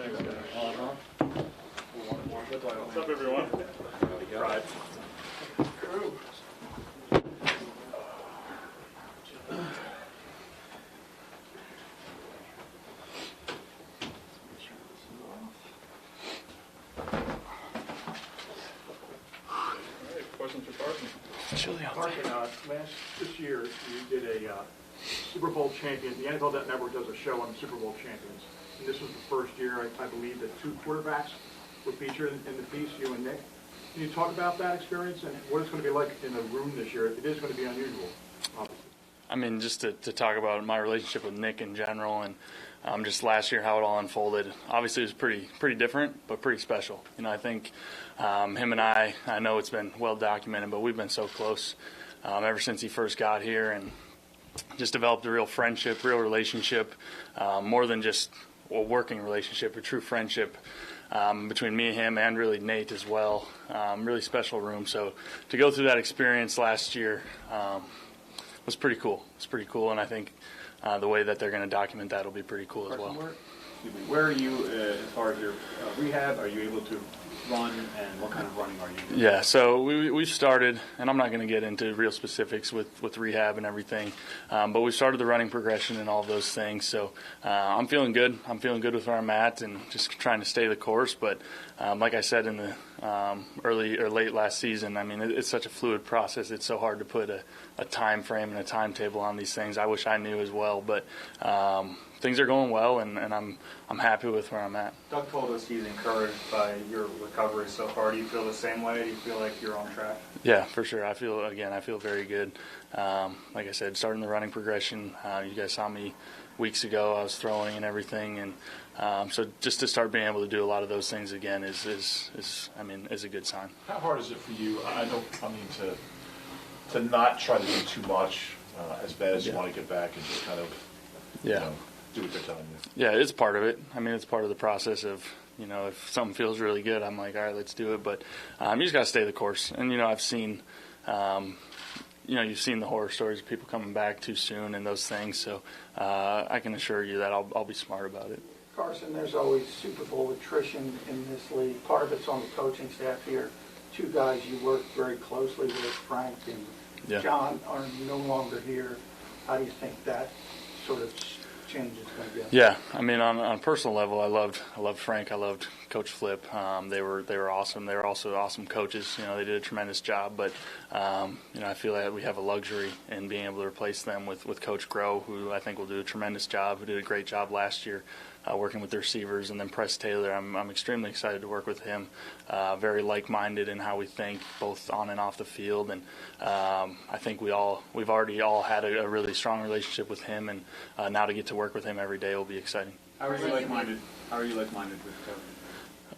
Thanks, guys. What's up, everyone? Pride. Crew. Questions for Carson? Carson, this year you did a Super Bowl champion. The NFL Network does a show on Super Bowl champions. And this was the first year, I believe, that two quarterbacks were featured in the piece, you and Nick. Can you talk about that experience and what it's going to be like in the room this year? It is going to be unusual, obviously. I mean, just to talk about my relationship with Nick in general and just last year how it all unfolded. Obviously, it was pretty different, but pretty special. You know, I think him and I know it's been well documented, but we've been so close ever since he first got here and just developed a real friendship, real relationship, more than just a working relationship, a true friendship between me and him and really Nate as well. Really special room. So to go through that experience last year was pretty cool. It's pretty cool, and I think the way that they're going to document that will be pretty cool as well. Where are you as far as your rehab? Are you able to run, and what kind of running are you doing? Yeah, so we've started, and I'm not going to get into real specifics with rehab and everything, but we started the running progression and all of those things. So I'm feeling good. I'm feeling good with where I'm at and just trying to stay the course. But like I said in the early or late last season, I mean, it's such a fluid process. It's so hard to put a time frame and a timetable on these things. I wish I knew as well, but things are going well, and I'm happy with where I'm at. Doug told us he's encouraged by your recovery so far. Do you feel the same way? Do you feel like you're on track? Yeah, for sure. I feel very good. Like I said, starting the running progression. You guys saw me weeks ago. I was throwing and everything, and so just to start being able to do a lot of those things again is a good sign. How hard is it for you? To not try to do too much as bad as you want to get back and just kind of do what they're telling you. Yeah, it's part of it. I mean, it's part of the process of, if something feels really good, I'm like, all right, let's do it. But you just got to stay the course. And, I've seen, you've seen the horror stories of people coming back too soon and those things. So I can assure you that I'll be smart about it. Carson, there's always Super Bowl attrition in this league. Part of it's on the coaching staff here. Two guys you work very closely with, Frank and John, are no longer here. How do you think that sort of change is going to be? Yeah, I mean, on a personal level, I loved Frank. I loved Coach Flip. They were awesome. They were also awesome coaches. They did a tremendous job. But I feel like we have a luxury in being able to replace them with Coach Groh, who I think will do a tremendous job. Who did a great job last year. Working with the receivers, and then Press Taylor. I'm extremely excited to work with him. Very like-minded in how we think, both on and off the field, and I think we've already all had a really strong relationship with him, and now to get to work with him every day will be exciting. How are you like-minded? With Coach?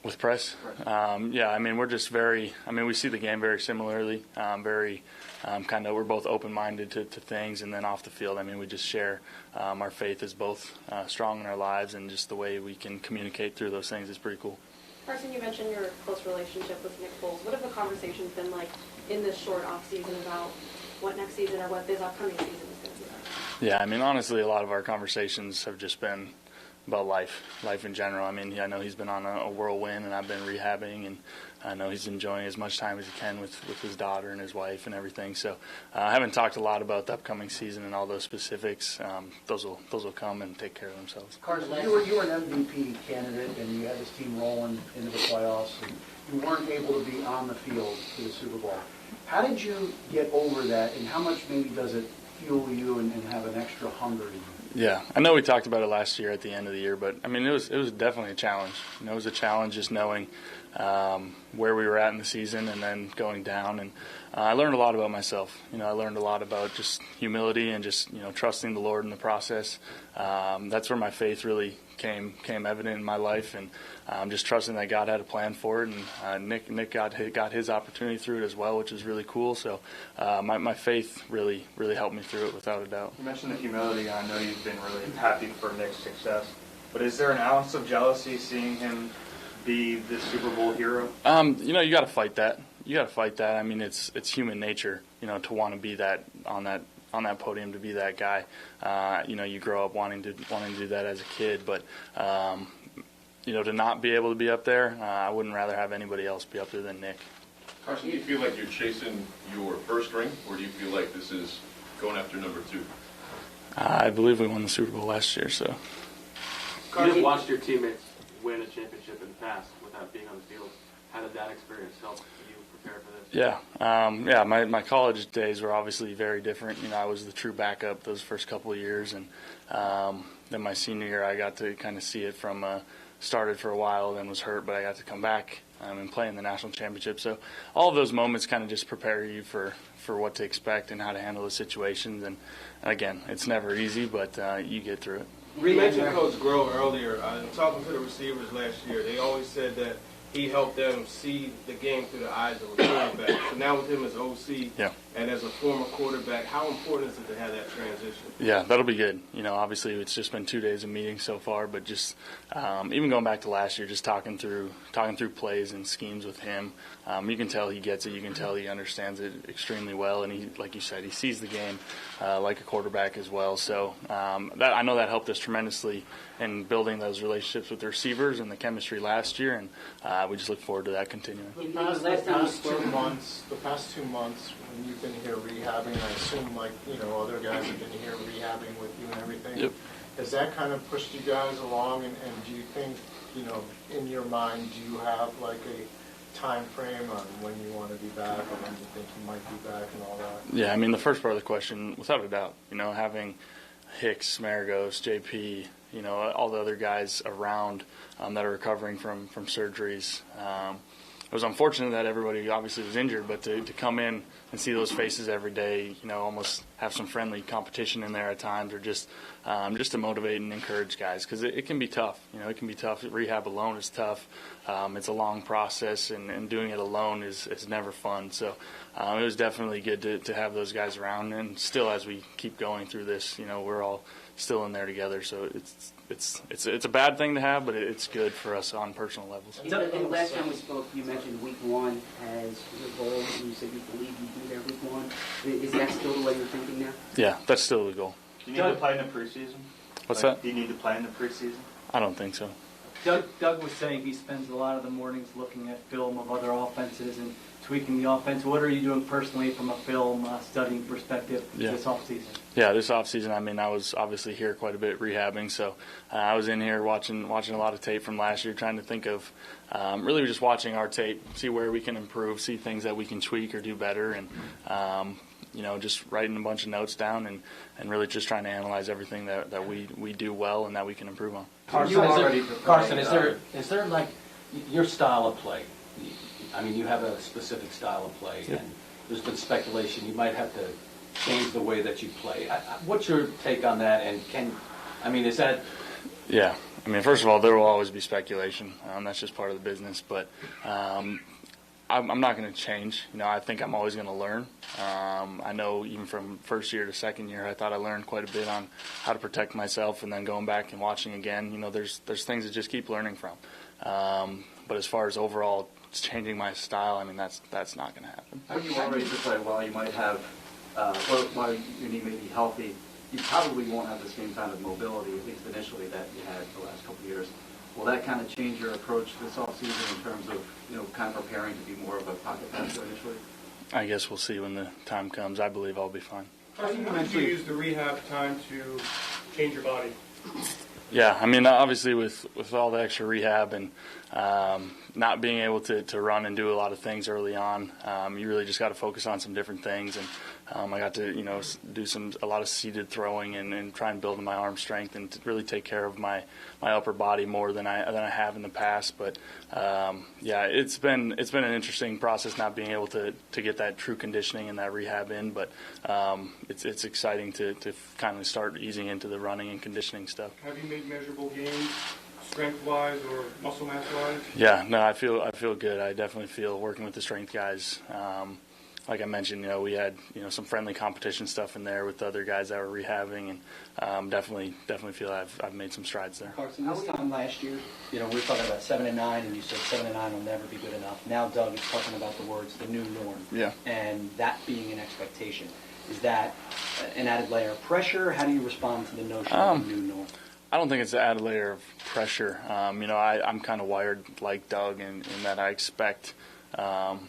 With Press? Yeah, I mean, we're just we see the game very similarly, we're both open-minded to things, and then off the field, I mean, we just share our faith is both strong in our lives, and just the way we can communicate through those things is pretty cool. Carson, you mentioned your close relationship with Nick Foles. What have the conversations been like in this short off-season about what next season or what this upcoming season is going to be like? Yeah, I mean, honestly, a lot of our conversations have just been about life in general. I mean, I know he's been on a whirlwind, and I've been rehabbing, and I know he's enjoying as much time as he can with his daughter and his wife and everything. So I haven't talked a lot about the upcoming season and all those specifics. Those will come and take care of themselves. Carson, you were an MVP candidate, and you had this team rolling into the playoffs, and you weren't able to be on the field for the Super Bowl. How did you get over that, and how much maybe does it fuel you and have an extra hunger in you? Yeah, I know we talked about it last year at the end of the year, but I mean, it was definitely a challenge. It was a challenge just knowing where we were at in the season and then going down. And I learned a lot about myself. I learned a lot about just humility and just trusting the Lord in the process. That's where my faith really came evident in my life, and just trusting that God had a plan for it. And Nick got his opportunity through it as well, which is really cool. So my faith really helped me through it without a doubt. You mentioned the humility. I know you've been really happy for Nick's success, but is there an ounce of jealousy seeing him be the Super Bowl hero? You got to fight that. I mean, it's human nature, to want to be that on that podium, to be that guy. You grow up wanting to do that as a kid, but to not be able to be up there, I wouldn't rather have anybody else be up there than Nick. Carson, do you feel like you're chasing your first ring, or do you feel like this is going after number 2? I believe we won the Super Bowl last year, so. You just watched your teammates win a championship in the past without being on the field. How did that experience help you prepare for this? Yeah, my college days were obviously very different. I was the true backup those first couple of years, and then my senior year I got to kind of see it from started for a while, then was hurt, but I got to come back and play in the national championship. So all of those moments kind of just prepare you for what to expect and how to handle the situations. And again, it's never easy, but you get through it. You mentioned Coach Grove earlier. Talking to the receivers last year, they always said that he helped them see the game through the eyes of a quarterback. So now with him as OC and as a former quarterback, how important is it to have that transition? Yeah, that'll be good. Obviously it's just been 2 days of meetings so far, but just even going back to last year, just talking through plays and schemes with him, you can tell he gets it. You can tell he understands it extremely well, and he, like you said, he sees the game like a quarterback as well. So I know that helped us tremendously in building those relationships with the receivers and the chemistry last year, and we just look forward to that continuing. The past 2 months when you've been here rehabbing, I assume other guys have been here rehabbing with you and everything. Yep. Has that kind of pushed you guys along, and do you think, in your mind, do you have like a time frame on when you want to be back or when you think you might be back and all that? Yeah, the first part of the question, without a doubt, having Hicks, Maragos, JP, all the other guys around that are recovering from surgeries. It was unfortunate that everybody obviously was injured, but to come in and see those faces every day, almost have some friendly competition in there at times, or just to motivate and encourage guys, because it can be tough. It can be tough. Rehab alone is tough. It's a long process, and doing it alone is never fun. So it was definitely good to have those guys around, and still as we keep going through this, we're all still in there together. So it's a bad thing to have, but it's good for us on personal levels. And last time we spoke, you mentioned week 1 as your goal, and you said you believe you do there week 1. Is that still the way you're thinking now? Yeah, that's still the goal. Do you need to play in the preseason? What's that? Do you need to play in the preseason? I don't think so. Doug was saying he spends a lot of the mornings looking at film of other offenses and tweaking the offense. What are you doing personally from a film studying perspective this offseason? Yeah, this offseason, I was obviously here quite a bit rehabbing, so I was in here watching a lot of tape from last year, trying to think of really just watching our tape, see where we can improve, see things that we can tweak or do better, and just writing a bunch of notes down and really just trying to analyze everything that we do well and that we can improve on. Carson, is there like your style of play? You have a specific style of play, and there's been speculation you might have to change the way that you play. What's your take on that? And is that? Yeah, first of all, there will always be speculation. That's just part of the business, but I'm not going to change. I think I'm always going to learn. I know even from first year to second year, I thought I learned quite a bit on how to protect myself, and then going back and watching again, there's things to just keep learning from. But as far as overall changing my style, that's not going to happen. When you are ready to play, while you might have, while your knee may be healthy, you probably won't have the same kind of mobility, at least initially, that you had the last couple of years. Will that kind of change your approach this offseason in terms of, kind of preparing to be more of a pocket passer initially? I guess we'll see when the time comes. I believe I'll be fine. How did you use the rehab time to change your body? Yeah, obviously with all the extra rehab and not being able to run and do a lot of things early on, you really just got to focus on some different things. And I got to do a lot of seated throwing and try and build my arm strength and to really take care of my upper body more than I have in the past. But it's been an interesting process not being able to get that true conditioning and that rehab in. But it's exciting to kind of start easing into the running and conditioning stuff. Have you made measurable gains, strength-wise or muscle mass-wise? Yeah, no, I feel good. I definitely feel working with the strength guys. Like I mentioned, we had some friendly competition stuff in there with the other guys that were rehabbing, and definitely feel I've made some strides there. Carson, this time last year, we were talking about 7-9, and you said 7-9 will never be good enough. Now Doug is talking about the words "the new norm," and that being an expectation. Is that an added layer of pressure? How do you respond to the notion of the new norm? I don't think it's an added layer of pressure. I'm kind of wired like Doug in that I expect, to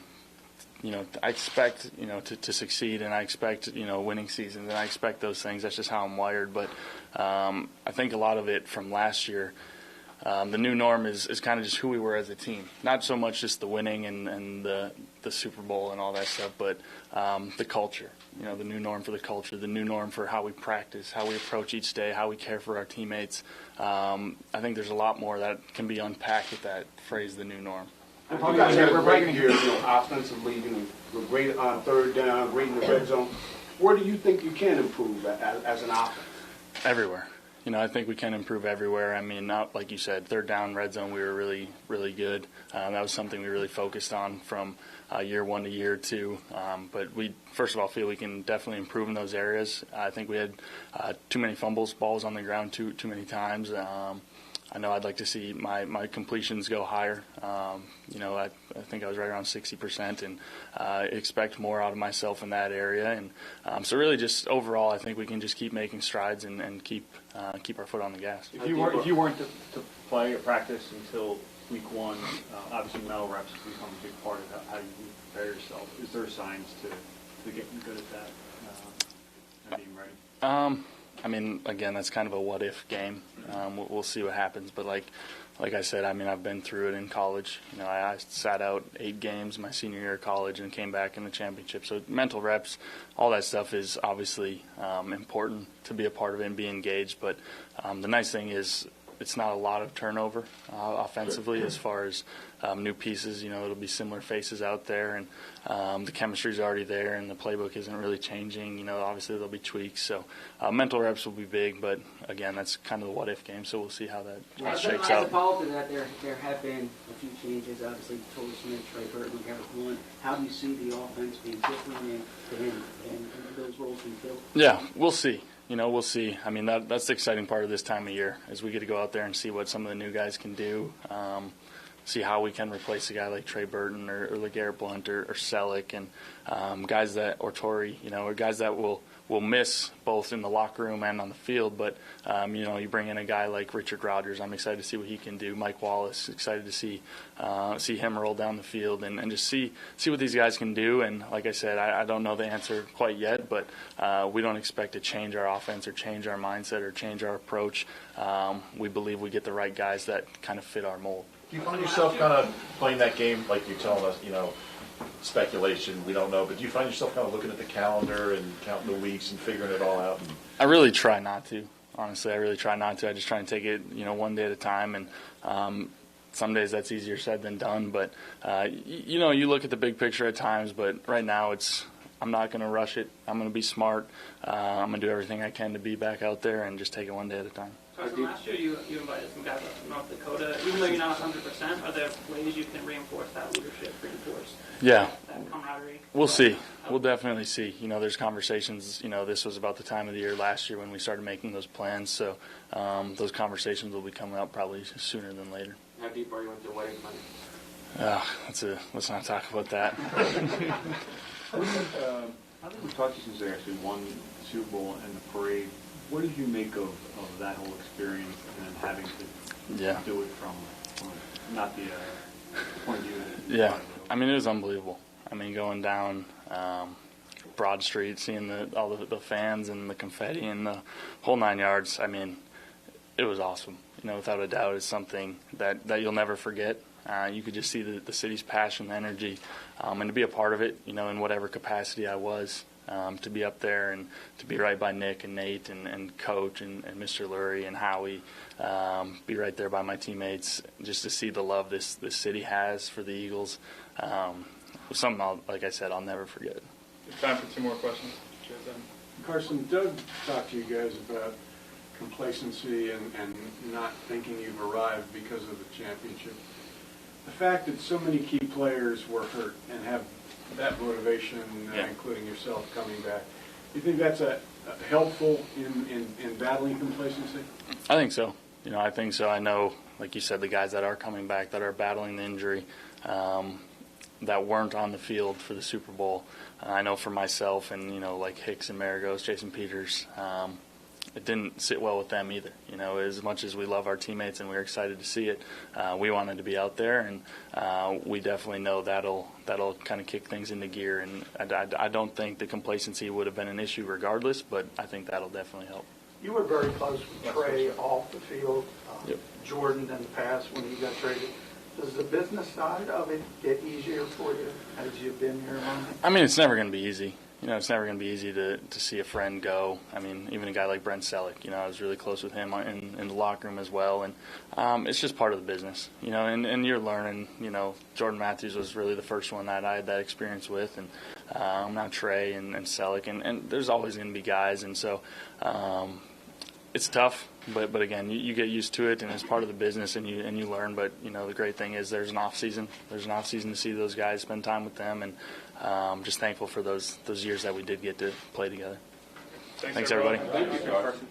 succeed, and I expect, winning seasons, and I expect those things. That's just how I'm wired. But I think a lot of it from last year, the new norm is kind of just who we were as a team. Not so much just the winning and the Super Bowl and all that stuff, but the culture. The new norm for the culture, the new norm for how we practice, how we approach each day, how we care for our teammates. I think there's a lot more that can be unpacked with that phrase, the new norm. You guys had a great year, offensively. You're great on third down, great in the red zone. Where do you think you can improve as an offense? Everywhere. I think we can improve everywhere. I mean, not like you said, third down, red zone, we were really, really good. That was something we really focused on from year one to year two. But we, first of all, feel we can definitely improve in those areas. I think we had too many fumbles, balls on the ground too many times. I know I'd like to see my completions go higher. I think I was right around 60%, and expect more out of myself in that area. And so really just overall, I think we can just keep making strides and keep our foot on the gas. If you weren't to play or practice until week one, obviously mental reps become a big part of how you prepare yourself. Is there signs to getting good at that and being ready? I mean, again, that's kind of a what-if game. We'll see what happens. But like I said, I mean, I've been through it in college. I sat out 8 games my senior year of college and came back in the championship. So mental reps, all that stuff is obviously important to be a part of it and be engaged. But the nice thing is it's not a lot of turnover offensively as far as new pieces. It'll be similar faces out there, and the chemistry's already there, and the playbook isn't really changing. Obviously there'll be tweaks. So mental reps will be big, but again, that's kind of the what-if game. So we'll see how that shakes out. As a follow-up to that, there have been a few changes. Obviously, Torrey Smith, Trey Burton, Garrett Blunt. How do you see the offense being different and those roles being filled? Yeah, we'll see. We'll see. I mean, that's the exciting part of this time of year is we get to go out there and see what some of the new guys can do, see how we can replace a guy like Trey Burton or LeGarrette Blunt or Selleck and guys that, or Torrey, or guys that will miss both in the locker room and on the field. But, you bring in a guy like Richard Rodgers. I'm excited to see what he can do. Mike Wallace, excited to see him roll down the field and just see what these guys can do. And like I said, I don't know the answer quite yet, but we don't expect to change our offense or change our mindset or change our approach. We believe we get the right guys that kind of fit our mold. Do you find yourself kind of playing that game like you're telling us, speculation, we don't know, but do you find yourself kind of looking at the calendar and counting the weeks and figuring it all out? I really try not to. Honestly, I really try not to. I just try and take it, one day at a time. And some days that's easier said than done. But, you look at the big picture at times. But right now I'm not going to rush it. I'm going to be smart. I'm going to do everything I can to be back out there and just take it one day at a time. Carson, last year you invited some guys up from North Dakota. Even though you're not 100%, are there ways you can reinforce that leadership, reinforce that camaraderie? We'll see. We'll definitely see. There's conversations. This was about the time of the year last year when we started making those plans. So those conversations will be coming up probably sooner than later. How deep are you into wedding planning? Let's not talk about that. I think we've talked to you since they actually won the Super Bowl and the parade. What did you make of that whole experience and then having to do it from not the point of view? Yeah, I mean, it was unbelievable. I mean, going down Broad Street, seeing all the fans and the confetti and the whole 9 yards, I mean, it was awesome. Without a doubt, it's something that you'll never forget. You could just see the city's passion, the energy, and to be a part of it, in whatever capacity I was. To be up there and to be right by Nick and Nate and Coach and Mr. Lurie and Howie, be right there by my teammates, just to see the love this city has for the Eagles. Was something, like I said, I'll never forget. Time for 2 more questions. Carson, Doug talked to you guys about complacency and not thinking you've arrived because of the championship. The fact that so many key players were hurt and have that motivation, including yourself coming back, do you think that's helpful in battling complacency? I think so. I think so. I know, like you said, the guys that are coming back, that are battling the injury, that weren't on the field for the Super Bowl. I know for myself and, like Hicks and Maragos, Jason Peters, it didn't sit well with them either. You know, as much as we love our teammates and we're excited to see it, we wanted to be out there, and we definitely know that'll kind of kick things into gear. And I don't think the complacency would have been an issue regardless, but I think that'll definitely help. You were very close with Trey off the field. Jordan in the past when he got traded. Does the business side of it get easier for you as you've been here longer? I mean, it's never going to be easy. You know, it's never going to be easy to see a friend go. I mean, even a guy like Brent Selleck, you know, I was really close with him in the locker room as well. And it's just part of the business, you know, and you're learning, you know, Jordan Matthews was really the first one that I had that experience with. And now Trey and Selleck. And there's always going to be guys. And so it's tough. But again, you get used to it, and it's part of the business, and you learn. But you know, the great thing is there's an off season. There's an off season to see those guys, spend time with them, and I'm just thankful for those years that we did get to play together. Thanks everybody. Thank you, Carson.